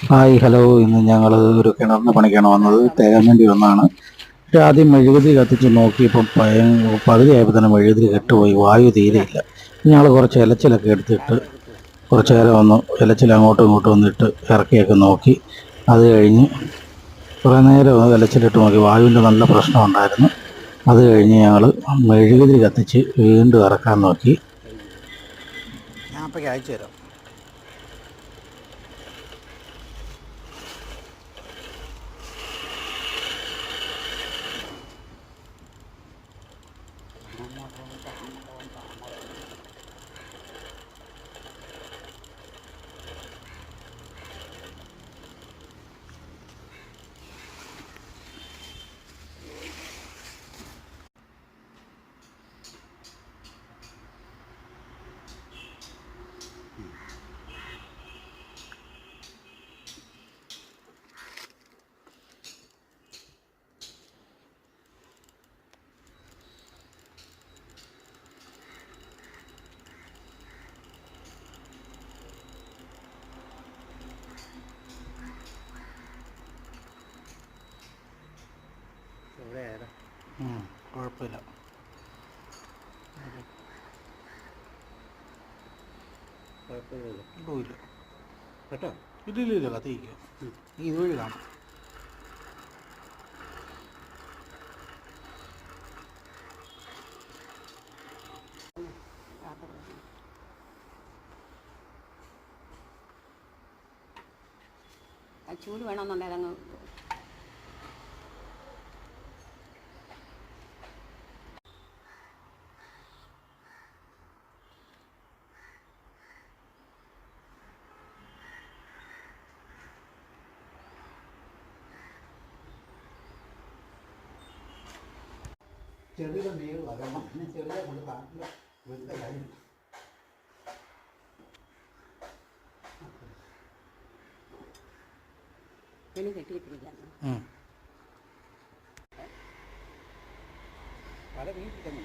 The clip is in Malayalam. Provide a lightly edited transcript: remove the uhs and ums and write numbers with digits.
ഹായ് ഹലോ, ഇന്ന് ഞങ്ങൾ ഒരു കിണറിന് പണിക്കാണ് വന്നത്. തേകാൻ വേണ്ടി വന്നതാണ്. പക്ഷെ ആദ്യം മെഴുകുതിരി കത്തിച്ച് നോക്കിയപ്പോൾ പകുതിയായപ്പോൾ തന്നെ മെഴുകുതിരി കെട്ടുപോയി, വായു തീരെയില്ല. ഞങ്ങൾ കുറച്ച് ഇലച്ചിലൊക്കെ എടുത്തിട്ട് കുറച്ച് നേരം ഒന്ന് ഇലച്ചിൽ അങ്ങോട്ടും ഇങ്ങോട്ടും വന്നിട്ട് ഇറക്കിയൊക്കെ നോക്കി. അത് കഴിഞ്ഞ് കുറേ നേരം ഇലച്ചിലിട്ട് നോക്കി, വായുവിൻ്റെ നല്ല പ്രശ്നം ഉണ്ടായിരുന്നു. അത് കഴിഞ്ഞ് ഞങ്ങൾ മെഴുകുതിരി കത്തിച്ച് വീണ്ടും ഇറക്കാൻ നോക്കി. ഞാൻ അപ്പോഴേക്ക് അയച്ചു തരാം. കുഴപ്പമില്ല. ഇല്ല കേട്ടോ, ഇല്ല കത്തിരിക്കുക. നീ ഇതുവഴി കാണാം. ചൂട് വേണമെന്നുണ്ടെങ്കിൽ അതങ്ങ് ചെറിയ നീര് വരണം. പിന്നെ ചെറിയ കൊണ്ട് കാട്ടില്ല വെറുതെ കാര്യം. തുണി കെട്ടിയിട്ടിരിക്കുകയാണ്. പല വീട്ടിൽ